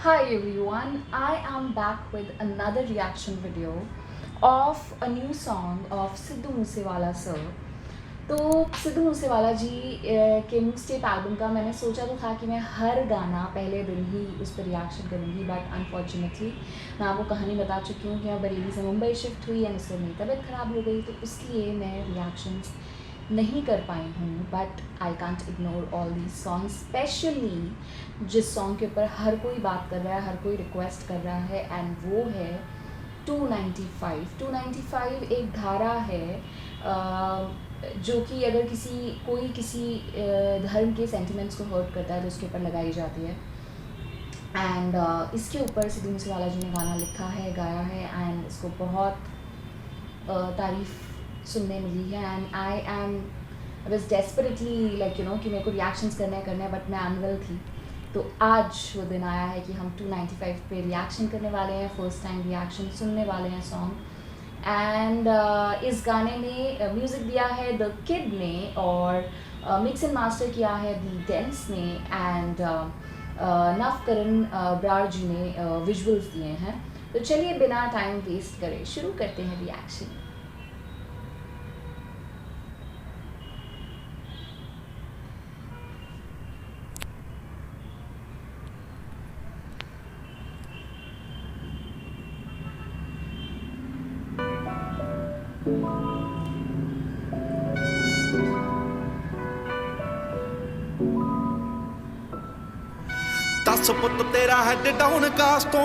Hi everyone, I am back with another reaction video of a new song of Sidhu Moosewala sir. तो सिद्धू मूसेवाला जी के mix tape album का मैंने सोचा तो था कि मैं हर गाना पहले दिन ही उस पर रिएक्शन करूँगी, बट अनफॉर्चुनेटली मैं आपको कहानी बता चुकी हूँ कि मैं बरेली से मुंबई शिफ्ट हुई एंड इससे मेरी तबीयत ख़राब हो गई, तो इसलिए मैं रिएक्शंस नहीं कर पाई हूँ। But I can't ignore all these songs, specially जिस सॉन्ग के ऊपर हर कोई बात कर रहा है, हर कोई रिक्वेस्ट कर रहा है, एंड वो है 295। 295 एक धारा है जो कि अगर कोई किसी धर्म के सेंटिमेंट्स को हर्ट करता है तो उसके ऊपर लगाई जाती है। एंड इसके ऊपर सिद्धू मूसेवाला जी ने गाना लिखा है, गाया है, एंड इसको बहुत तारीफ़ सुनने मिली है। एंड आई वॉज डेस्परेटली कि मेरे को रिएक्शंस करना है, बट मैं अनवेल थी। तो आज वो दिन आया है कि हम 295 पे रिएक्शन करने वाले हैं, फर्स्ट टाइम रिएक्शन सुनने वाले हैं सॉन्ग। एंड इस गाने में म्यूज़िक दिया है द किड ने और मिक्स एंड मास्टर किया है दी डेंस ने, एंड नवकरण ब्रार जी ने विजुअल्स दिए हैं। तो चलिए बिना टाइम वेस्ट करे शुरू करते हैं रिएक्शन। दस पुत तेरा हैड डाउन कास तो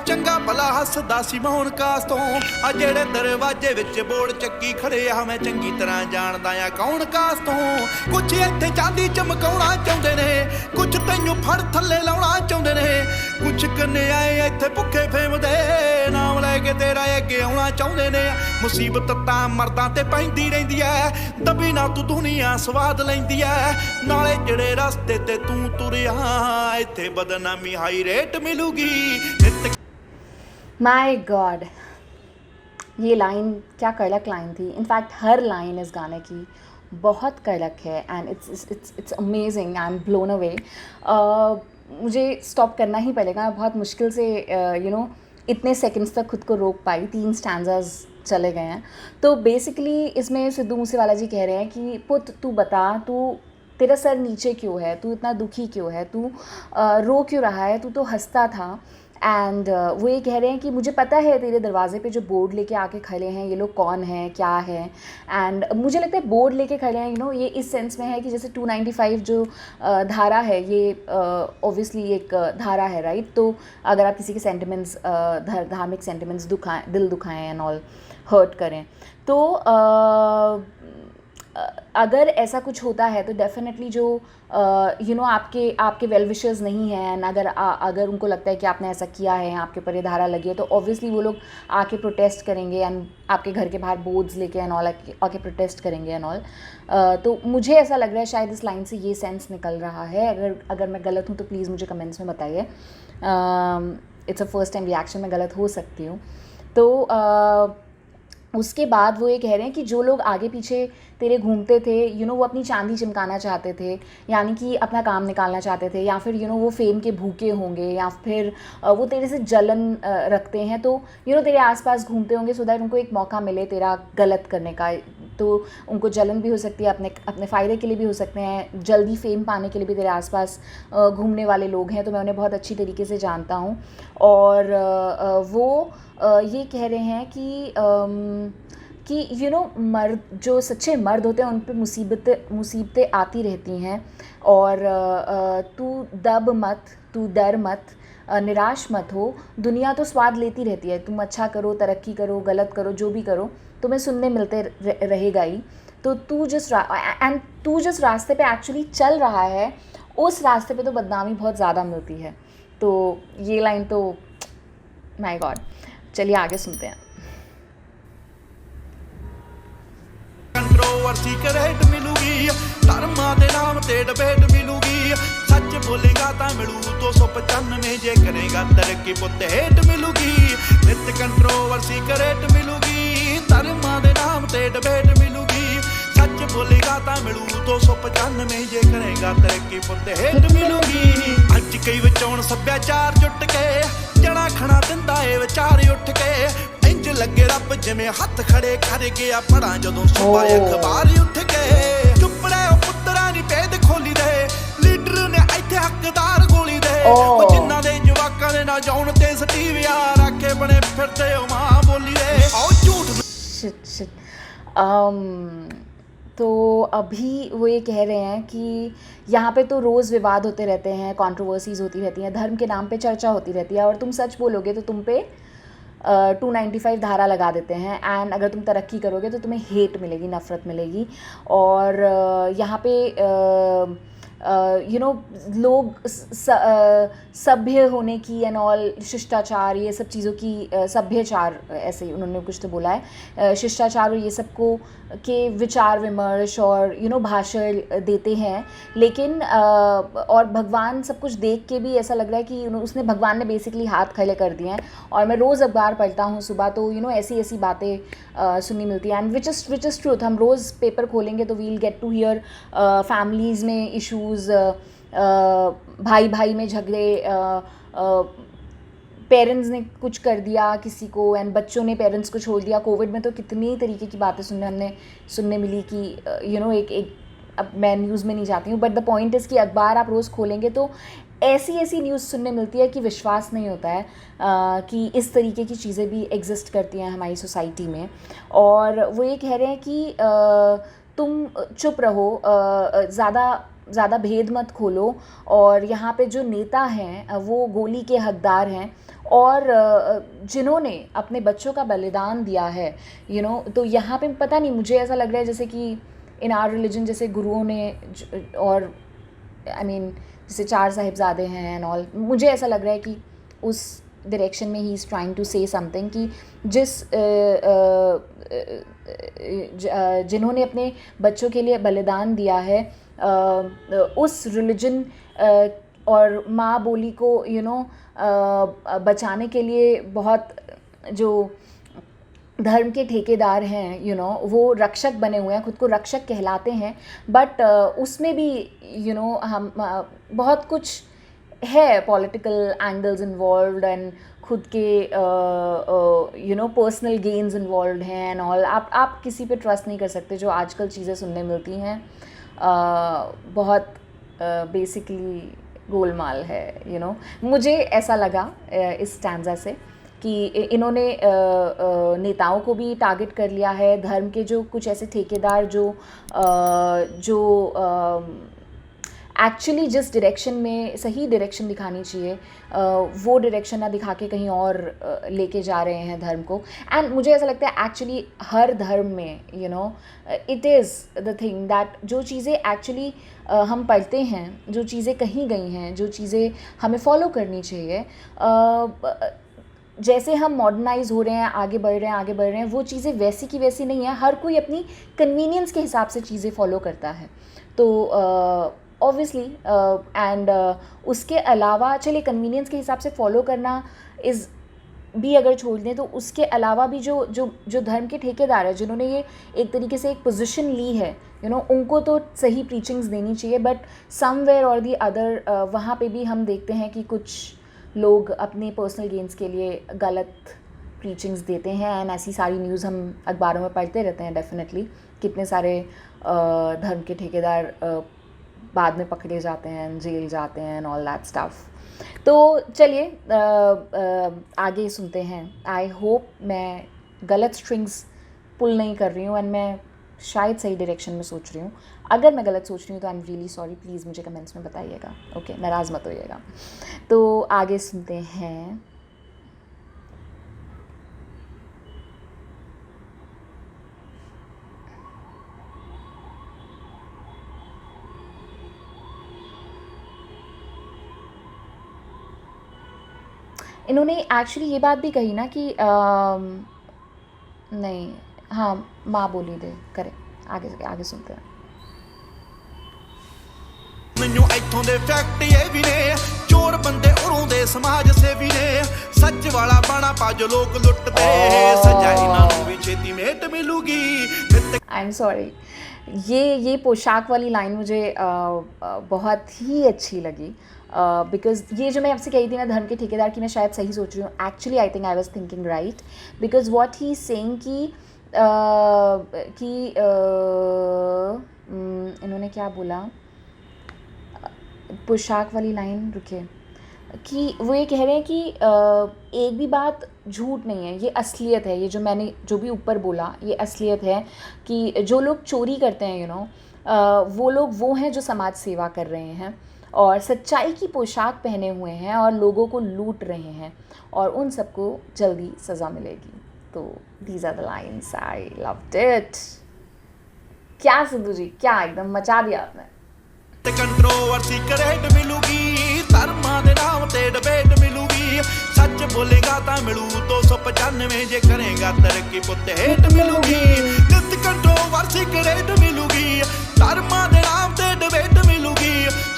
चंगा भला हसदा सी मौन कास तो आ जेड़े दरवाजे विच बोर्ड चक्की खड़े आ मैं चंगी तरह जानदा आ कौन कास तो। कुछ इत्थे चांदी चमकाउणा चाहुंदे ने, कुछ तैनू फड़ थल्ले लाउणा चाहुंदे ने, कुछ कन्याए इत्थे भुखे फेमदे नाम लैके तेरा अगे आउणा चाहुंदे ने। मुसीबत तां मर्दां ते पैंदी रहिंदी ऐ, दबी ना तू दुनिया स्वाद लैंदी ऐ, नाले जेड़े रस्ते ते तू तुरिया इत्थे बदनामी हाई रेट मिलूगी। माय गॉड, ये लाइन क्या कड़क लाइन थी। इनफैक्ट हर लाइन इस गाने की बहुत कड़क है, and it's amazing, I am blown away. मुझे स्टॉप करना ही पड़ेगा, बहुत मुश्किल से इतने सेकंड्स तक खुद को रोक पाई। 3 स्टैंजास चले गए हैं। तो बेसिकली इसमें सिद्धू मूसेवाला जी कह रहे हैं कि पुत तू बता, तेरा सर नीचे क्यों है, तू इतना दुखी क्यों है, तू रो क्यों रहा है, तू तो हंसता था। एंड वो ये कह रहे हैं कि मुझे पता है तेरे दरवाजे पे जो बोर्ड लेके आके खड़े हैं ये लोग कौन हैं, क्या है। एंड मुझे लगता है बोर्ड लेके खड़े हैं ये इस सेंस में है कि जैसे 295 जो धारा है ये ऑब्वियसली एक धारा है, राइट। तो अगर आप किसी के सेंटिमेंट्स धार्मिक सेंटिमेंट्स दिल दुखाएं एंड ऑल हर्ट करें, तो अगर ऐसा कुछ होता है तो डेफिनेटली जो आपके वेल विशर्स नहीं हैं, एंड अगर उनको लगता है कि आपने ऐसा किया है, आपके ऊपर ये धारा लगी है, तो ऑब्वियसली वो लोग आके प्रोटेस्ट करेंगे, एंड आपके घर के बाहर बोर्ड्स लेके एंड ऑल आके प्रोटेस्ट करेंगे एंड ऑल। तो मुझे ऐसा लग रहा है शायद इस लाइन से ये सेंस निकल रहा है। अगर मैं गलत हूँ तो प्लीज़ मुझे कमेंट्स में बताइए। It's a first time reaction, मैं गलत हो सकती हूँ। तो उसके बाद वो ये कह रहे हैं कि जो लोग आगे पीछे तेरे घूमते थे वो अपनी चांदी चमकाना चाहते थे, यानी कि अपना काम निकालना चाहते थे, या फिर वो फेम के भूखे होंगे, या फिर वो तेरे से जलन रखते हैं, तो तेरे आसपास घूमते होंगे सो दैट उनको एक मौका मिले तेरा गलत करने का। तो उनको जलन भी हो सकती है, अपने फ़ायदे के लिए भी हो सकते हैं, जल्दी फेम पाने के लिए भी तेरे आसपास घूमने वाले लोग हैं। तो मैं उन्हें बहुत अच्छी तरीके से जानता हूँ। और वो ये कह रहे हैं कि मर्द जो सच्चे मर्द होते हैं उन पे मुसीबतें आती रहती हैं, और तू दब मत, तू डर मत, निराश मत हो, दुनिया तो स्वाद लेती रहती है, तुम अच्छा करो, तरक्की करो, गलत करो, जो भी करो तुम्हें सुनने मिलते रहेगा ही। तो तू जिस रास्ते पे एक्चुअली चल रहा है उस रास्ते पे तो बदनामी बहुत ज़्यादा मिलती है। तो ये लाइन तो माय गॉड। चलिए आगे सुनते हैं। कंट्रोवर्सी करेट मिलूगी, धर्मा दे नाम ते डिबेट मिलूगी, सच बोलेगा ता मिलू 295, जे करेगा तरक्की पुत हेट मिलूगी। नित कंट्रोवर्सी करेट मिलूगी, धर्मा दे नाम ते डिबेट मिलूगी, सच बोलेगा ਤਾਂ ਮਿਲੂ 295 ਜੇ ਕਰੇਗਾ ਤਰੱਕੀ ਪੁੱਤ ਹੇਠ ਮਿਲੂਗੀ ਅੱਜ ਕਈ ਵਿਚੋਂ ਸੱਭਿਆਚਾਰ ਜੁੱਟ ਕੇ ਜਣਾ ਖਣਾ ਦਿੰਦਾ ਏ ਵਿਚਾਰ ਉੱਠ ਕੇ ਇੰਜ ਲੱਗੇ ਰੱਬ ਜਿਵੇਂ ਹੱਥ ਖੜੇ ਕਰ ਗਿਆ ਪੜਾਂ ਜਦੋਂ ਸੁਬਾ ਅਖਬਾਰ ਉੱਠ ਕੇ ਚੁੱਪ ਰਹਿ ਉਹ ਪੁੱਤਰਾਂ ਦੀ ਭੇਦ ਖੋਲੀ ਦੇ ਲੀਡਰ ਨੇ ਇੱਥੇ ਹੱਕਦਾਰ ਗੋਲੀ ਦੇ ਉਹ ਜਿਨ੍ਹਾਂ ਦੇ ਜਵਾਕਾਂ ਦੇ ਨਾ ਜਾਉਣ ਤੇ ਸਟੀਵਿਆ ਰੱਖੇ ਬਣੇ ਫਿਰਦੇ ਉਹ ਮਾਂ ਬੋਲੀ ਦੇ ਆਓ ਝੂਠ शिट तो अभी वो ये कह रहे हैं कि यहाँ पे तो रोज़ विवाद होते रहते हैं, कंट्रोवर्सीज़ होती रहती हैं, धर्म के नाम पे चर्चा होती रहती है और तुम सच बोलोगे तो तुम पे 295 धारा लगा देते हैं एंड अगर तुम तरक्की करोगे तो तुम्हें हेट मिलेगी, नफ़रत मिलेगी। और यहाँ पे लोग सभ्य होने की एंड ऑल, शिष्टाचार, ये सब चीज़ों की सभ्यचार, ऐसे उन्होंने कुछ तो बोला है, शिष्टाचार और ये सब को के विचार विमर्श और भाषण देते हैं। लेकिन और भगवान सब कुछ देख के भी ऐसा लग रहा है कि उसने भगवान ने बेसिकली हाथ खड़े कर दिए हैं। और मैं रोज़ अखबार पढ़ता हूँ सुबह, तो ऐसी ऐसी बातें सुननी मिलती हैं एंड विच इज़ ट्रूथ। हम रोज़ पेपर खोलेंगे तो we'll get to hear families में इश्यूज़, भाई भाई में झगड़े, पेरेंट्स ने कुछ कर दिया किसी को एंड बच्चों ने पेरेंट्स को छोड़ दिया। कोविड में तो कितनी तरीके की बातें सुनने मिली कि एक अब मैं न्यूज़ में नहीं जाती हूँ, बट द पॉइंट इज़ कि अखबार आप रोज़ खोलेंगे तो ऐसी न्यूज़ सुनने मिलती है कि विश्वास नहीं होता है कि इस तरीके की चीज़ें भी एग्जिस्ट करती हैं हमारी सोसाइटी में। और वो ये कह रहे हैं कि तुम चुप रहो, ज़्यादा भेद मत खोलो, और यहाँ पे जो नेता हैं वो गोली के हकदार हैं और जिन्होंने अपने बच्चों का बलिदान दिया है तो यहाँ पे पता नहीं, मुझे ऐसा लग रहा है जैसे कि इन आवर रिलीजन जैसे गुरुओं ने और जैसे 4 साहिबजादे हैं एंड ऑल, मुझे ऐसा लग रहा है कि उस डायरेक्शन में ही is trying to say something कि जिन्होंने अपने बच्चों के लिए बलिदान दिया है, उस रिलीजन और माँ बोली को बचाने के लिए बहुत जो धर्म के ठेकेदार हैं वो रक्षक बने हुए हैं, खुद को रक्षक कहलाते हैं, बट उसमें भी हम बहुत कुछ है पॉलिटिकल एंगल्स इन्वॉल्व एंड खुद के पर्सनल गेन्स इन्वॉल्व हैं एंड ऑल। आप किसी पे ट्रस्ट नहीं कर सकते। जो आजकल चीज़ें सुनने मिलती हैं बहुत बेसिकली गोलमाल है। मुझे ऐसा लगा इस स्टैंजा से कि इन्होंने नेताओं को भी टारगेट कर लिया है, धर्म के जो कुछ ऐसे ठेकेदार जो एक्चुअली जिस डायरेक्शन में सही डायरेक्शन दिखानी चाहिए वो डायरेक्शन ना दिखा के कहीं और लेके जा रहे हैं धर्म को। एंड मुझे ऐसा लगता है एक्चुअली हर धर्म में it is the thing that जो चीज़ें एक्चुअली हम पढ़ते हैं, जो चीज़ें कही गई हैं, जो चीज़ें हमें फॉलो करनी चाहिए, जैसे हम मॉडर्नाइज हो रहे हैं, आगे बढ़ रहे हैं, वो चीज़ें वैसी की वैसी नहीं है। हर कोई अपनी कन्वीनियंस के हिसाब से चीज़ें फॉलो करता है। तो ऑब्वियसली एंड उसके अलावा चलिए कन्वीनियंस के हिसाब से फॉलो करना इज़ भी अगर छोड़ दें तो उसके अलावा भी जो धर्म के ठेकेदार हैं, जिन्होंने ये एक तरीके से एक पोजीशन ली है उनको तो सही प्रीचिंग्स देनी चाहिए, बट समवेयर और दी अदर वहाँ पे भी हम देखते हैं कि कुछ लोग अपने पर्सनल गेन्स के लिए गलत प्रीचिंग्स देते हैं एंड ऐसी सारी न्यूज़ हम अखबारों में पढ़ते रहते हैं। डेफिनेटली कितने सारे धर्म के ठेकेदार बाद में पकड़े जाते हैं, जेल जाते हैं एंड ऑल दैट स्टफ। तो चलिए आगे सुनते हैं। आई होप मैं गलत स्ट्रिंग्स पुल नहीं कर रही हूँ एंड मैं शायद सही डायरेक्शन में सोच रही हूँ। अगर मैं गलत सोच रही हूँ तो I am really sorry, please मुझे कमेंट्स में बताइएगा, ओके? नाराज़ मत होइएगा। तो आगे सुनते हैं। इन्होंने एक्चुअली ये बात भी कही ना कि नहीं, हाँ, माँ बोली दे करे। आगे सुनते हैं। ਮੈਨੂੰ ਇੱਥੋਂ ਦੇ ਫੈਕਟ ਇਹ ਵੀ ਨੇ ਚੋਰ ਬੰਦੇ ਉਰੋਂ ਦੇ ਸਮਾਜ ਸੇਵੀ ਨੇ ਸੱਚ ਵਾਲਾ ਬਾਣਾ ਪਾ ਜੋ ਲੋਕ ਲੁੱਟਦੇ ਸਜ਼ਾ ਇਹਨਾਂ ਨੂੰ ਵੀ ਛੇਤੀ ਮੇਟ ਮਿਲੂਗੀ आई एम सॉरी, ये पोशाक वाली लाइन मुझे बहुत ही अच्छी लगी बिकॉज ये जो मैं आपसे कही थी ना धर्म के ठेकेदार की, मैं शायद सही सोच रही हूँ. Actually I think I was thinking right because what he saying कि इन्होंने क्या बोला, पोशाक वाली लाइन रुके, कि वो ये कह रहे हैं कि एक भी बात झूठ नहीं है, ये असलियत है. ये जो मैंने जो भी ऊपर बोला ये असलियत है कि जो लोग चोरी करते हैं यू नो वो लोग वो हैं जो समाज सेवा कर रहे हैं और सच्चाई की पोशाक पहने हुए हैं और लोगों को लूट रहे हैं और उन सबको जल्दी सज़ा मिलेगी. तो these are the lines, I loved it. क्या सिद्धू जी, क्या एकदम मचा दिया आपने. ਤੇ ਕੰਟਰੋਵਰਸੀ ਕਰੇਟ ਮਿਲੂਗੀ ਧਰਮਾਂ ਦੇ ਨਾਮ ਤੇ ਡਿਬੇਟ ਮਿਲੂਗੀ ਸੱਚ ਬੋਲੇਗਾ ਤਾਂ ਮਿਲੂ 295 ਜੇ ਕਰੇਗਾ ਤਰੱਕੀ ਪੁੱਤ ਹੇਟ ਮਿਲੂਗੀ ਨਿਤ ਕੰਟਰੋਵਰਸੀ ਕਰੇਟ ਮਿਲੂਗੀ ਧਰਮਾਂ ਦੇ ਨਾਮ ਤੇ ਡਿਬੇਟ ਮਿਲੂਗੀ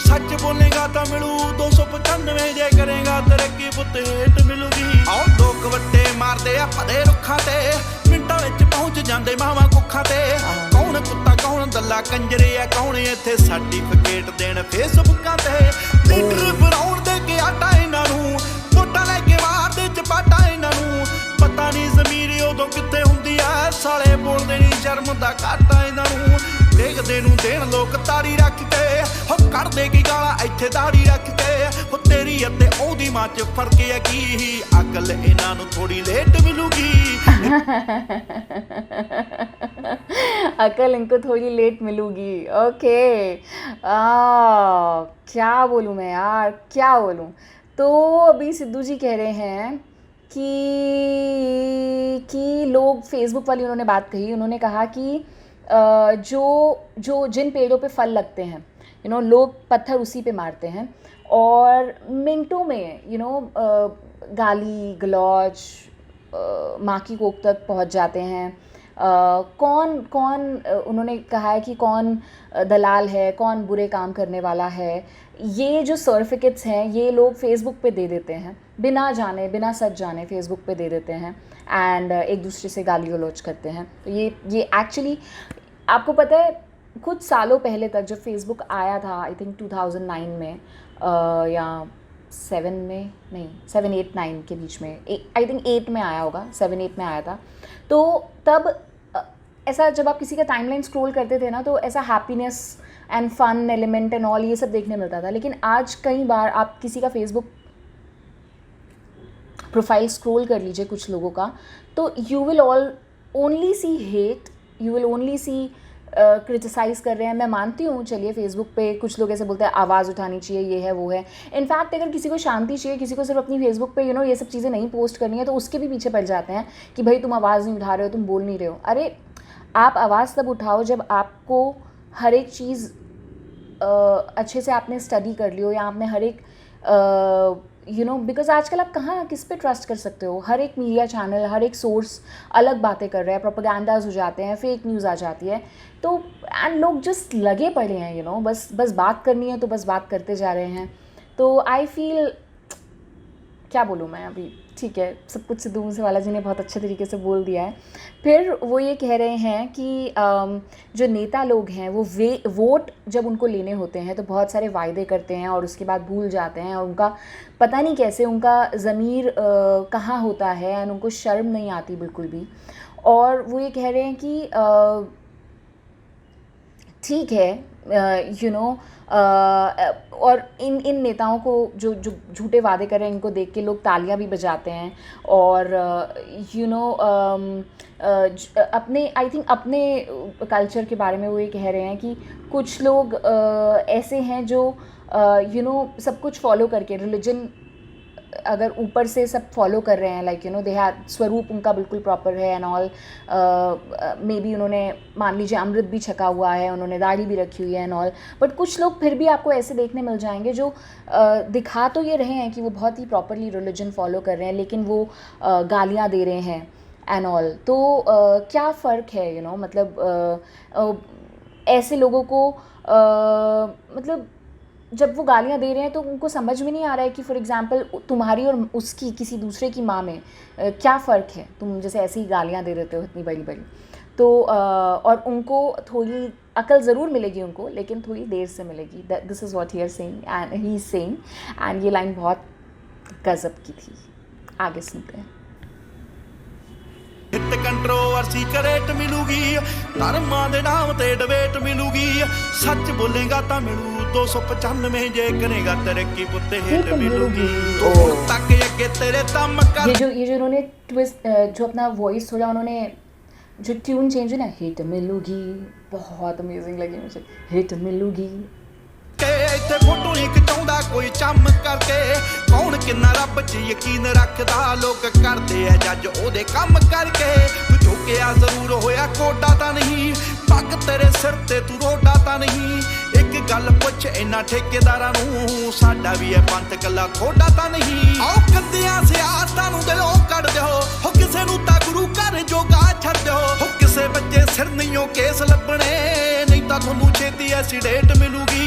ਸੱਚ ਬੋਲੇਗਾ ਤਾਂ ਮਿਲੂ 295 ਜੇ ਕਰੇਗਾ ਤਰੱਕੀ ਪੁੱਤ ਹੇਟ ਮਿਲੂਗੀ ਆਓ ਲੋਕ ਵੱਟੇ ਮਾਰਦੇ ਆ ਭਦੇ ਰੁੱਖਾਂ ਤੇ ਮਿੰਟਾਂ ਵਿੱਚ ਪਹੁੰਚ ਜਾਂਦੇ ਮਾਵਾਂ ਕੁੱਖਾਂ ਤੇ ਕੌਣ ਕੁੱਤਾ ਕੌਣ ਦੱਲਾ ਕੰਜਰੇ ਆ ਕੌਣ ਇੱਥੇ ਸਰਟੀਫਿਕੇਟ ਦੇਣ ਫੇਸਬੁੱਕਾਂ ਤੇ ਲੀਡਰ ਬਣਾਉਣ ਦੇ ਕੇ ਆਟਾ ਇਹਨਾਂ ਨੂੰ ਵੋਟਾਂ ਲੈ ਕੇ ਮਾਰਦੇ ਚਪਾਟਾ ਇਹਨਾਂ ਨੂੰ ਪਤਾ ਨਹੀਂ ਜ਼ਮੀਰ ਉਦੋਂ ਕਿੱਥੇ ਹੁੰਦੀ ਆ ਸਾਲੇ ਬੋਲਦੇ ਨਹੀਂ ਸ਼ਰਮ ਦਾ ਘਾਟਾ ਇਹਨਾਂ ਨੂੰ ਦੇਖਦੇ ਨੂੰ ਦੇਣ ਲੋਕ ਤਾੜੀ ਰੱਖ ਕੇ ਹੋ ਕੱਢਦੇ ਕੀ ਗਾਲਾਂ ਇੱਥੇ ਦਾੜੀ ਰੱਖ ਕੇ ਹੋ ਤੇਰੀ ਅਤੇ ਉਹਦੀ ਮਾਂ ਚ ਫਰਕ ਹੈ ਕੀ ਅਕਲ ਇਹਨਾਂ ਨੂੰ ਥੋੜੀ ਲੇਟ ਮਿਲੂਗੀ अकल इनको थोड़ी लेट मिलूगी. ओके, क्या बोलूँ मैं यार, क्या बोलूँ. तो अभी सिद्धू जी कह रहे हैं कि लोग फेसबुक वाली उन्होंने बात कही, उन्होंने कहा कि जो जिन पेड़ों पे फल लगते हैं यू नो लोग पत्थर उसी पे मारते हैं और मिनटों में यू नो गाली गलौज माँ की कोख तक पहुँच जाते हैं. कौन उन्होंने कहा है कि कौन दलाल है, कौन बुरे काम करने वाला है. ये जो सर्टिफिकेट्स हैं ये लोग फेसबुक पे दे देते हैं बिना जाने बिना सच जाने फेसबुक पे दे देते हैं एंड एक दूसरे से गाली गलौज करते हैं. तो ये एक्चुअली आपको पता है कुछ सालों पहले तक जब फेसबुक आया था आई थिंक 2009 में या 7 में नहीं 7, 8, 9 के बीच में, आई थिंक 8 में आया होगा, 7, 8 में आया था. तो तब ऐसा जब आप किसी का टाइमलाइन स्क्रॉल करते थे ना तो ऐसा happiness and fun element and all ये सब देखने मिलता था. लेकिन आज कई बार आप किसी का फेसबुक प्रोफाइल स्क्रॉल कर लीजिए कुछ लोगों का तो you will only see hate, you will only see criticize कर रहे हैं. मैं मानती हूँ चलिए फेसबुक पे कुछ लोग ऐसे बोलते हैं आवाज़ उठानी चाहिए, ये है वो है. इनफैक्ट अगर किसी को शांति चाहिए, किसी को सिर्फ अपनी फेसबुक पे यू नो ये सब चीज़ें नहीं पोस्ट करनी है तो उसके भी पीछे पड़ जाते हैं कि भाई तुम आवाज़ नहीं उठा रहे हो, तुम बोल नहीं रहे हो. अरे आप आवाज़ तब उठाओ जब आपको हर एक चीज़ अच्छे से आपने स्टडी कर ली हो या आपने हर एक यू नो बिकॉज आजकल आप कहाँ किस पे ट्रस्ट कर सकते हो. हर एक मीडिया चैनल, हर एक सोर्स अलग बातें कर रहे हैं, प्रोपेगेंडाज हो जाते हैं, फेक न्यूज़ आ जाती है. तो एंड लोग जस्ट लगे पड़े हैं यू नो बस बात करनी है तो बस बात करते जा रहे हैं. तो आई फील क्या बोलूँ मैं अभी, ठीक है सब कुछ सिद्धू मूसेवाला जी ने बहुत अच्छे तरीके से बोल दिया है. फिर वो ये कह रहे हैं कि जो नेता लोग हैं वो वोट जब उनको लेने होते हैं तो बहुत सारे वायदे करते हैं और उसके बाद भूल जाते हैं और उनका पता नहीं कैसे उनका ज़मीर कहाँ होता है एंड उनको शर्म नहीं आती बिल्कुल भी. और वो ये कह रहे हैं कि ठीक है यू नो और इन नेताओं को जो झूठे वादे कर रहे हैं इनको देख के लोग तालियां भी बजाते हैं और यू नो अपने आई थिंक अपने कल्चर के बारे में वो ये कह रहे हैं कि कुछ लोग ऐसे हैं जो यू नो सब कुछ फॉलो करके रिलीजन अगर ऊपर से सब फॉलो कर रहे हैं like you know they have स्वरूप उनका बिल्कुल प्रॉपर है एंड ऑल मे बी उन्होंने मान लीजिए अमृत भी छका हुआ है, उन्होंने दाढ़ी भी रखी हुई है एंड ऑल. बट कुछ लोग फिर भी आपको ऐसे देखने मिल जाएंगे जो दिखा तो ये रहे हैं कि वो बहुत ही प्रॉपरली रिलीजन फॉलो कर रहे हैं लेकिन वो गालियाँ दे रहे हैं एंड ऑल. तो क्या फ़र्क है यू नो मतलब ऐसे लोगों को मतलब जब वो गालियाँ दे रहे हैं तो उनको समझ में नहीं आ रहा है कि फॉर एग्ज़ाम्पल तुम्हारी और उसकी किसी दूसरे की माँ में क्या फ़र्क है। तुम जैसे ऐसी ही गालियाँ दे देते हो इतनी बड़ी-बड़ी। तो और उनको थोड़ी अकल ज़रूर मिलेगी उनको, लेकिन थोड़ी देर से मिलेगी। This is what he are saying and he is saying, and ये लाइन बहुत गज़ब की थी। आगे सुनते हैं। हिट कंट्रोवर्सी करेट मिलूगी, धर्मां दे नाम ते डिबेट मिलूगी, सच बोलेगा तां मिलू 295, जे करेगा तरक्की पुत्ते हिट मिलूगी। तो हुण तक अगे तेरे दम कर ये जो उन्होंने ट्विस्ट जो अपना वॉइस थोड़ा उन्होंने जो ट्यून चेंज है ना, हिट मिलूगी, बहुत अमेजिंग लगी मुझे। हिट मिलूगी के इत्थे फोटो ही खिचाउंदा कोई चम करके, कौन किन्ना रब च यकीन रखदा, लोग करदे आ जज ओदे कम करके। तू झुकिया जरूर होया कोडा तां नहीं, पग तेरे सिर ते तू रोडा तां नहीं। एक गल पुछ इन्ना ठेकेदारां नूं, साडा भी है पंथ कल्ला थोड़ा तां नहीं। आओ कंदियां सियासतां नूं दिलों कढ दिओ, हो किसे नूं तां गुरु घर जोगा छड्ड दिओ। हो किसे बच्चे सिर नहीं केस लभणे, नहीं तां थोनू छेती ऐसी डेट मिलूगी।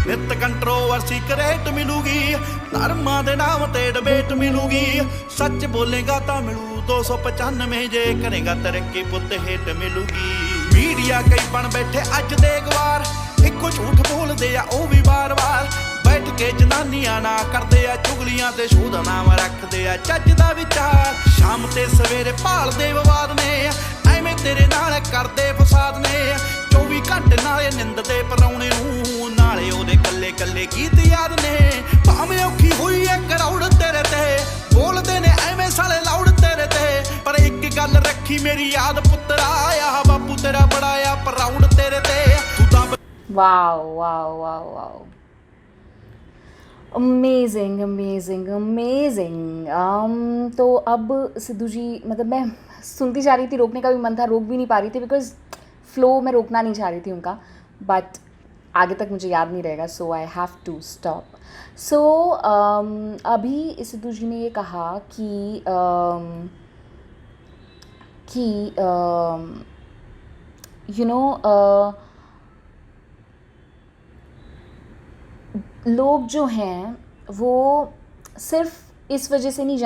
नित कंट्रोवर्सी करेट मिलूगी, धर्मां दे नाम ते डिबेट मिलूगी, सच बोलेगा तां मिलू 295, जे करेगा तरक्की पुत्त हिट मिलूगी। मीडिया कई बन बैठे अज दे गवार, इक्को झूठ बोलदे आ ओ भी बार-बार। बैठ के जनानियां ना करदे आ चुगलियां ते शोध नाम रखदे आ जज दा विचार। शाम ते सवेरे भालदे विवाद ने, ਐਵੇਂ तेरे नाल करदे फसाद ने। 24 घंटे नाले निंददे पराउणे नूं, नाले ओदे कल्ले कल्ले गीत याद ने। भावें औखी होई ऐ करौड़ तेरे ते, बोलदे ने ਐਵੇਂ साले लाउड तेरे ते। पर एक गल रखी मेरी याद पुत्तरा, आ बापू तेरा बड़ा आ प्राउड तेरे ते। तू तां wow wow wow wow, amazing amazing amazing. तो अब सिद्धू जी, मतलब मैं सुनती जा रही थी, रोकने का भी मन था, रोक भी नहीं पा रही थी बिकॉज फ्लो में रोकना नहीं चाह रही थी उनका, बट आगे तक मुझे याद नहीं रहेगा, सो आई हैव टू स्टॉप। सो अभी सिद्धू जी ने ये कहा कि यू नो लोग जो हैं वो सिर्फ इस वजह से नहीं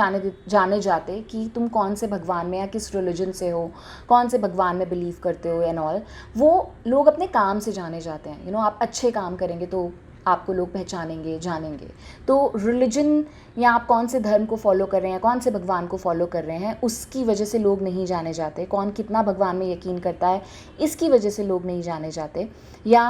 जाने जाते कि तुम कौन से भगवान में या किस रिलीजन से हो, कौन से भगवान में बिलीव करते हो एंड ऑल। वो लोग अपने काम से जाने जाते हैं। यू नो, आप अच्छे काम करेंगे तो आपको लोग पहचानेंगे, जानेंगे। तो रिलीजन या आप कौन से धर्म को फॉलो कर रहे हैं, कौन से भगवान को फॉलो कर रहे हैं, उसकी वजह से लोग नहीं जाने जाते। कौन कितना भगवान में यकीन करता है, इसकी वजह से लोग नहीं जाने जाते। या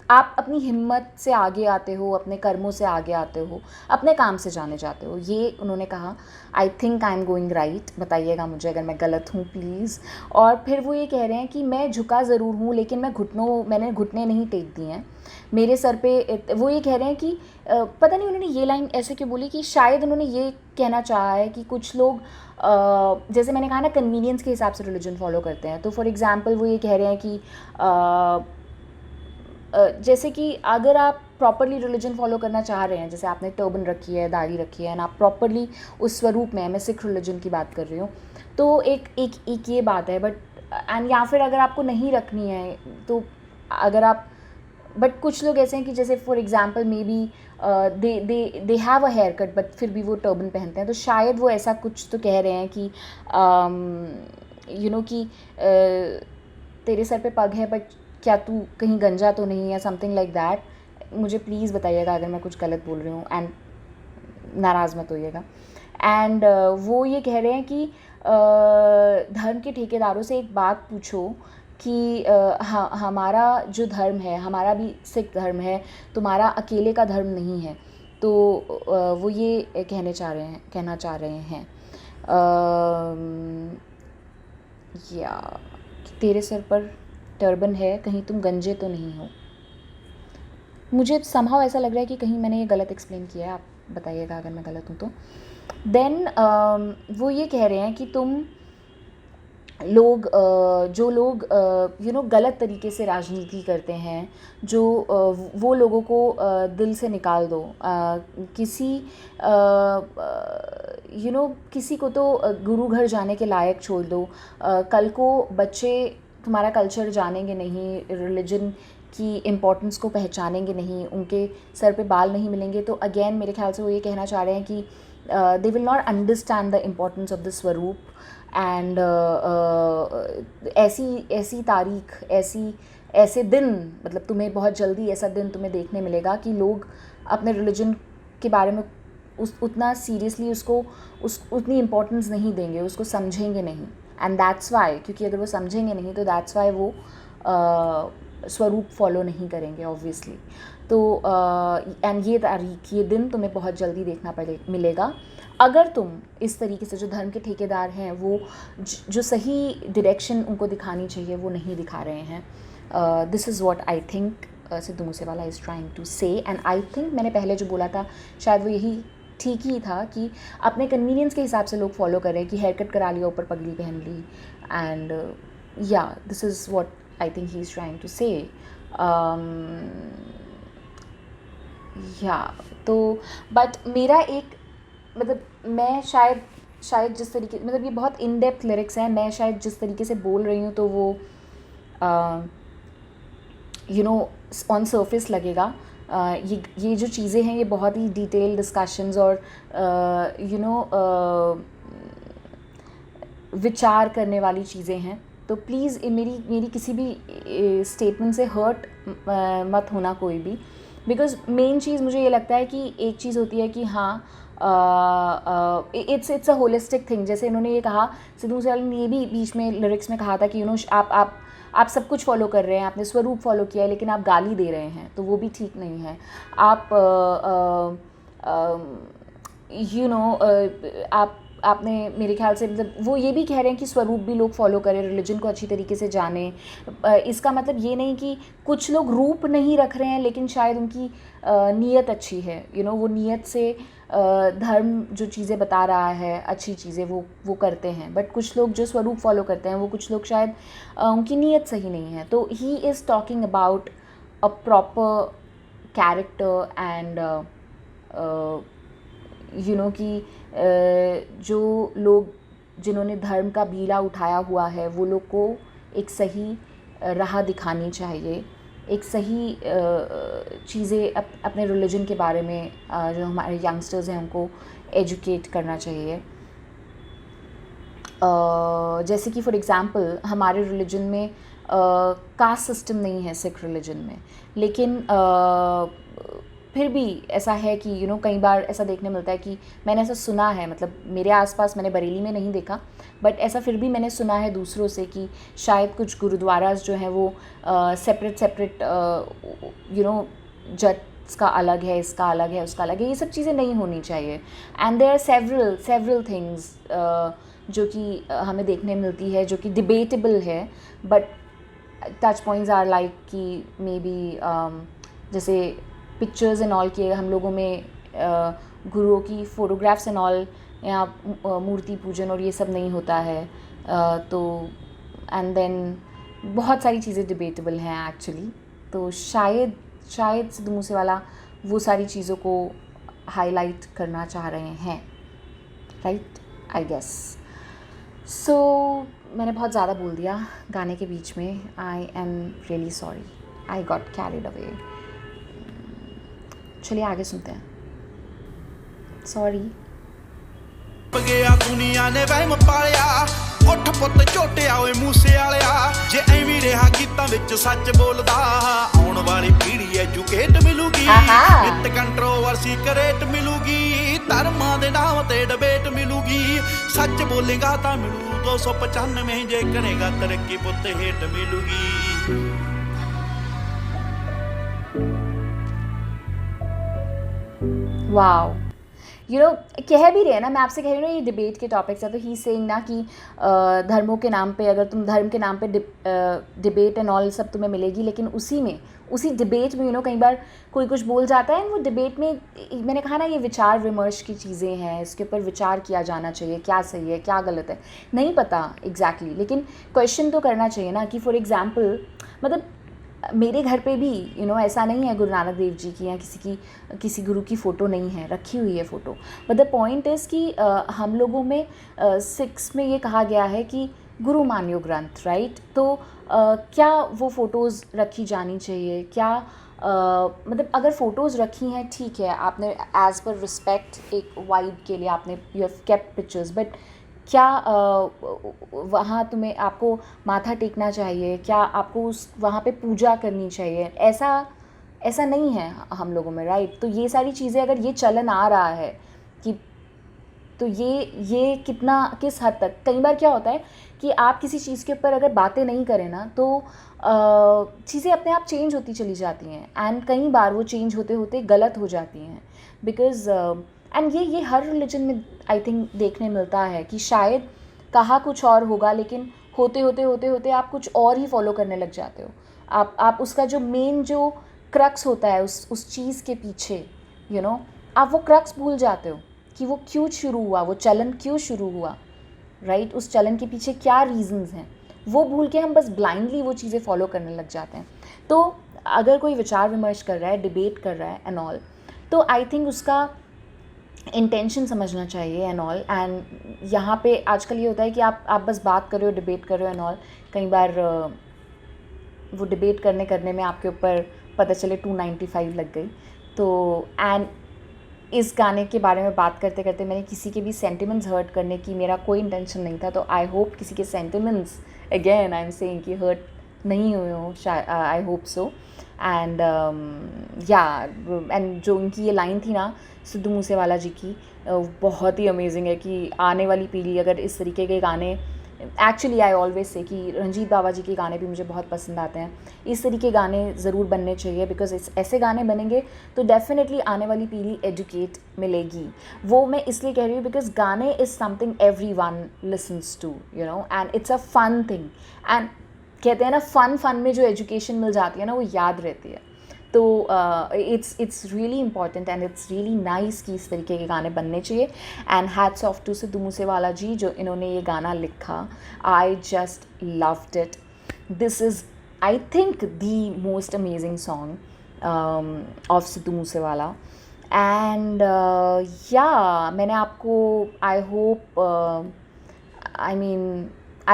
आप अपनी हिम्मत से आगे आते हो, अपने कर्मों से आगे आते हो, अपने काम से जाने जाते हो। ये उन्होंने कहा। I think I am going right, बताइएगा मुझे अगर मैं गलत हूँ प्लीज़। और फिर वो ये कह रहे हैं कि मैं झुका ज़रूर हूँ, लेकिन मैंने घुटने नहीं टेक दिए हैं मेरे सर पे। वो ये कह रहे हैं कि पता नहीं उन्होंने ये लाइन ऐसे क्यों बोली, कि शायद उन्होंने ये कहना चाहा है कि कुछ लोग जैसे मैंने कहा ना, कन्वीनियंस के हिसाब से रिलीजन फॉलो करते हैं। तो फॉर एग्ज़ाम्पल वो ये कह रहे हैं कि जैसे कि अगर आप प्रॉपरली रिलीजन फॉलो करना चाह रहे हैं, जैसे आपने टर्बन रखी है, दाढ़ी रखी है, एंड आप प्रॉपरली उस स्वरूप में, मैं सिख रिलीजन की बात कर रही हूँ, तो एक ये बात है। बट एंड या फिर अगर आपको नहीं रखनी है तो अगर आप, बट कुछ लोग ऐसे हैं कि जैसे for example maybe they have a haircut but फिर भी वो टर्बन पहनते हैं, तो शायद वो ऐसा कुछ तो कह रहे हैं कि यू नो कि तेरे सर पे पग है बट क्या तू कहीं गंजा तो नहीं है, समथिंग लाइक दैट। मुझे प्लीज़ बताइएगा अगर मैं कुछ गलत बोल रही हूँ, एंड नाराज़ मत होइएगा। एंड वो ये कह रहे हैं कि धर्म के ठेकेदारों से एक बात पूछो कि हमारा जो धर्म है, हमारा भी सिख धर्म है, तुम्हारा अकेले का धर्म नहीं है। तो वो ये कहना चाह रहे हैं या तेरे सर पर टर्बन है, कहीं तुम गंजे तो नहीं हो। मुझे समहाउ ऐसा लग रहा है कि कहीं मैंने ये गलत एक्सप्लेन किया है, आप बताइएगा अगर मैं गलत हूँ तो। देन वो ये कह रहे हैं कि तुम लोग जो लोग यू नो गलत तरीके से राजनीति करते हैं, जो वो लोगों को दिल से निकाल दो। किसी यू नो किसी को तो गुरु घर जाने के लायक छोड़ दो। कल को बच्चे तुम्हारा कल्चर जानेंगे नहीं, रिलीजन की इम्पोर्टेंस को पहचानेंगे नहीं, उनके सर पे बाल नहीं मिलेंगे, तो अगेन मेरे ख्याल से वो ये कहना चाह रहे हैं कि they will not understand the importance of the स्वरूप। एंड ऐसी तारीख, ऐसे दिन, मतलब तुम्हें बहुत जल्दी ऐसा दिन तुम्हें देखने मिलेगा कि लोग अपने रिलीजन के बारे में उतना सीरियसली उतनी इम्पोर्टेंस नहीं देंगे, उसको समझेंगे नहीं। एंड दैट्स वाई, क्योंकि अगर वो समझेंगे नहीं तो दैट्स वाई वो स्वरूप फॉलो नहीं करेंगे ऑब्वियसली। तो एंड ये तारीख, ये दिन तुम्हें बहुत जल्दी देखना मिलेगा अगर तुम इस तरीके से, जो धर्म के ठेकेदार हैं वो जो सही डायरेक्शन उनको दिखानी चाहिए वो नहीं दिखा रहे हैं। This is what I think Sidhu Moosewala is trying to say. And I think मैंने पहले जो बोला था शायद वो यही ठीक ही था कि अपने कन्वीनियंस के हिसाब से लोग फॉलो करें, कि हेयर कट करा लिया, ऊपर पगड़ी पहन ली, and yeah this is what I think he is trying to say. या तो बट मेरा एक, मतलब मैं शायद जिस तरीके, मतलब ये बहुत इन डेप्थ लिरिक्स हैं, मैं शायद जिस तरीके से बोल रही हूँ तो वो यू नो ऑन सरफेस लगेगा। ये जो चीज़ें हैं ये बहुत ही डिटेल डिस्कशंस और यू नो विचार करने वाली चीज़ें हैं। तो प्लीज़ मेरी किसी भी स्टेटमेंट से हर्ट मत होना कोई भी, बिकॉज़ मेन चीज़ मुझे ये लगता है कि एक चीज़ होती है कि हाँ इट्स अ होलिस्टिक थिंग। जैसे इन्होंने ये कहा, सिद्धू मूसेवाला ने ये भी बीच में लिरिक्स में कहा था कि यू नो आप सब कुछ फॉलो कर रहे हैं, आपने स्वरूप फॉलो किया है, लेकिन आप गाली दे रहे हैं, तो वो भी ठीक नहीं है। आप यू नो आपने मेरे ख्याल से, मतलब वो ये भी कह रहे हैं कि स्वरूप भी लोग फॉलो करें, रिलीजन को अच्छी तरीके से जानें। इसका मतलब ये नहीं कि कुछ लोग रूप नहीं रख रहे हैं लेकिन शायद उनकी नीयत अच्छी है, यू नो वो नीयत से धर्म जो चीज़ें बता रहा है, अच्छी चीज़ें वो करते हैं। बट कुछ लोग जो स्वरूप फॉलो करते हैं वो कुछ लोग शायद उनकी नीयत सही नहीं है। तो he is talking about a proper character and you know कि जो लोग जिन्होंने धर्म का बीड़ा उठाया हुआ है वो लोग को एक सही राह दिखानी चाहिए, एक सही चीज़ें अपने रिलीजन के बारे में जो हमारे यंगस्टर्स हैं उनको एजुकेट करना चाहिए। जैसे कि फॉर एग्ज़ाम्पल हमारे रिलीजन में कास्ट सिस्टम नहीं है सिख रिलीजन में, लेकिन फिर भी ऐसा है कि यू नो कई बार ऐसा देखने मिलता है कि मैंने ऐसा सुना है, मतलब मेरे आसपास, मैंने बरेली में नहीं देखा, बट ऐसा फिर भी मैंने सुना है दूसरों से कि शायद कुछ गुरुद्वारास जो हैं वो सेपरेट यू नो जट्स का अलग है, इसका अलग है, उसका अलग है, ये सब चीज़ें नहीं होनी चाहिए। And there are several things जो कि हमें देखने मिलती है जो कि डिबेटेबल है, but touch points are like कि मे बी जैसे पिक्चर्स एंड ऑल किए हम लोगों में गुरुओं की फ़ोटोग्राफ्स एंड ऑल, यहाँ मूर्ति पूजन और ये सब नहीं होता है। तो एंड देन बहुत सारी चीज़ें डिबेटेबल हैं एक्चुअली। तो शायद सिद्धू मूसेवाला वो सारी चीज़ों को हाईलाइट करना चाह रहे हैं, राइट, आई गेस। सो मैंने बहुत ज़्यादा बोल दिया गाने के बीच में, I am really sorry, I got carried away. चलिए आगे सुनते हैं, सॉरी। ਗਿਆ ਦੁਨੀਆ ਨੇ ਵਹਿਮ ਪਾਲਿਆ, ਉੱਠ ਪੁੱਤ ਝੋਟਿਆ ਓਏ ਮੂਸੇ ਵਾਲਿਆ, ਜੇ ਐਵੇਂ ਰਿਹਾ ਗੀਤਾਂ ਵਿੱਚ ਸੱਚ ਬੋਲਦਾ, ਆਉਣ ਵਾਲੀ ਪੀੜ੍ਹੀ ਐਜੂਕੇਟ ਮਿਲੂਗੀ, ਨਿਤ ਕੰਟਰੋਵਰਸੀ ਕਰੇਟ ਮਿਲੂਗੀ, ਧਰਮਾਂ ਦੇ ਨਾਮ ਤੇ ਡਿਬੇਟ ਮਿਲੂਗੀ, ਸੱਚ ਬੋਲੇਗਾ ਤਾਂ ਮਿਲੂ 295, ਜੇ ਕਰੇਗਾ ਤਰੱਕੀ ਪੁੱਤ ਹੇਠ ਮਿਲੂਗੀ। वाओ, यू नो कह भी रहे हैं ना, मैं आपसे कह रही हूँ ना ये डिबेट के टॉपिक्स है, तो ही सेइंग ना कि धर्मों के नाम पे, अगर तुम धर्म के नाम पे डिबेट एंड ऑल सब तुम्हें मिलेगी, लेकिन उसी डिबेट में यू नो कई बार कोई कुछ बोल जाता है, वो डिबेट में, मैंने कहा ना ये विचार विमर्श की चीज़ें हैं, इसके ऊपर विचार किया जाना चाहिए, क्या सही है क्या गलत है नहीं पता एग्जैक्टली, लेकिन क्वेश्चन तो करना चाहिए ना। कि फॉर एग्ज़ाम्पल मतलब मेरे घर पे भी यू नो ऐसा नहीं है गुरु नानक देव जी की या किसी गुरु की फ़ोटो नहीं है, रखी हुई है photo, but the point is कि हम लोगों में सिक्स में ये कहा गया है कि गुरु मान्यो ग्रंथ, राइट? तो क्या वो फ़ोटोज़ रखी जानी चाहिए? क्या मतलब अगर फ़ोटोज़ रखी हैं ठीक है, आपने एज़ पर रिस्पेक्ट एक वाइब के लिए आपने you have kept pictures, but क्या वहाँ तुम्हें आपको माथा टेकना चाहिए? क्या आपको उस वहाँ पे पूजा करनी चाहिए? ऐसा नहीं है हम लोगों में, राइट? तो ये सारी चीज़ें अगर ये चलन आ रहा है कि तो ये कितना किस हद तक, कई बार क्या होता है कि आप किसी चीज़ के ऊपर अगर बातें नहीं करें ना तो चीज़ें अपने आप चेंज होती चली जाती हैं एंड कई बार वो चेंज होते होते गलत हो जाती हैं बिकॉज़ एंड ये हर रिलीजन में आई थिंक देखने मिलता है कि शायद कहा कुछ और होगा लेकिन होते होते आप कुछ और ही फॉलो करने लग जाते हो। आप उसका जो मेन जो क्रक्स होता है उस चीज़ के पीछे आप वो क्रक्स भूल जाते हो कि वो क्यों शुरू हुआ, वो चलन क्यों शुरू हुआ, राइट? उस चलन के पीछे क्या रीजंस हैं, वो भूल के हम बस ब्लाइंडली वो चीज़ें फॉलो करने लग जाते हैं। तो अगर कोई विचार विमर्श कर रहा है, डिबेट कर रहा है एंड ऑल, तो आई थिंक उसका इंटेंशन समझना चाहिए एंड ऑल। एंड यहाँ पे आजकल ये होता है कि आप बस बात कर रहे हो, डिबेट कर रहे हो एंड ऑल, कई बार वो डिबेट करने में आपके ऊपर पता चले 295 लग गई। तो एंड इस गाने के बारे में बात करते करते मैंने किसी के भी सेंटिमेंट्स हर्ट करने की मेरा कोई इंटेंशन नहीं था। तो आई होप किसी के sentiments again I am saying कि हर्ट नहीं हुए हो, आई होप सो। एंड या एंड जो उनकी ये लाइन थी ना सिद्धू मूसेवाला जी की, बहुत ही अमेजिंग है कि आने वाली पीढ़ी अगर इस तरीके के गाने, एक्चुअली आई ऑलवेज से कि रंजीत बाबा जी के गाने भी मुझे बहुत पसंद आते हैं, इस तरीके के गाने ज़रूर बनने चाहिए बिकॉज ऐसे गाने बनेंगे तो डेफिनेटली आने वाली पीढ़ी एजुकेट मिलेगी। वो मैं इसलिए कह रही हूँ बिकॉज गाने is something everyone listens to and it's a fun thing. And कहते हैं ना फन में जो एजुकेशन मिल जाती है ना वो याद रहती है। तो it's really important and it's really nice कि इस तरीके के गाने बनने चाहिए। And hats off to Sidhu Moosewala ji जो इन्होंने ये गाना लिखा, I just loved it. This is I think the most amazing song of Sidhu Moosewala. And या मैंने आपको आई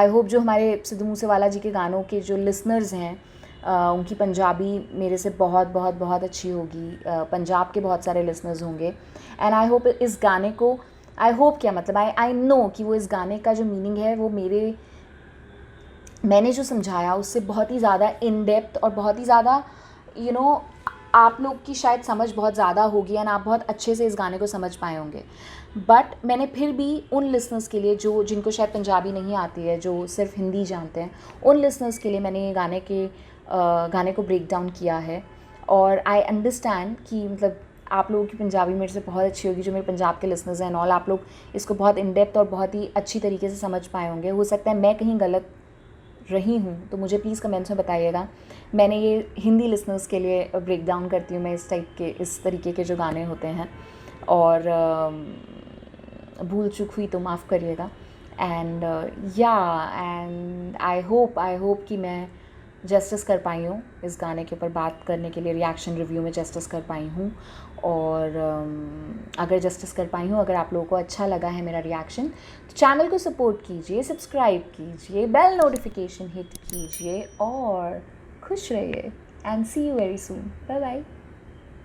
होप जो हमारे सिद्धू मूसेवाला जी के गानों के जो लिसनर्स हैं उनकी पंजाबी मेरे से बहुत बहुत बहुत अच्छी होगी, पंजाब के बहुत सारे लिसनर्स होंगे। एंड आई होप इस गाने को, आई होप क्या मतलब आई नो कि वो इस गाने का जो मीनिंग है वो मैंने जो समझाया उससे बहुत ही ज़्यादा इन डेप्थ और बहुत ही ज़्यादा आप लोग की शायद समझ बहुत ज़्यादा होगी एंड आप बहुत अच्छे से इस गाने को समझ पाए होंगे। बट मैंने फिर भी उन लिसनर्स के लिए जिनको शायद पंजाबी नहीं आती है, जो सिर्फ हिंदी जानते हैं, उन लिसनर्स के लिए मैंने ये गाने को ब्रेक डाउन किया है। और आई अंडरस्टैंड कि मतलब आप लोगों की पंजाबी मेरे से बहुत अच्छी होगी, जो मेरे पंजाब के लिसनर्स हैं ऑल, आप लोग इसको बहुत इन डेप्थ और बहुत ही अच्छी तरीके से समझ पाए होंगे। हो सकता है मैं कहीं गलत रही हूँ तो मुझे प्लीज़ कमेंट्स में बताइएगा। मैंने ये हिंदी लिसनर्स के लिए ब्रेक डाउन करती हूँ मैं इस तरीके के जो गाने होते हैं, और भूल चूक हुई तो माफ़ करिएगा। एंड एंड आई होप कि मैं जस्टिस कर पाई हूँ इस गाने के ऊपर बात करने के लिए, रिएक्शन रिव्यू में जस्टिस कर पाई हूँ। और अगर जस्टिस कर पाई हूँ, अगर आप लोगों को अच्छा लगा है मेरा रिएक्शन, तो चैनल को सपोर्ट कीजिए, सब्सक्राइब कीजिए, बेल नोटिफिकेशन हिट कीजिए और खुश रहिए। And see you very soon. Bye bye.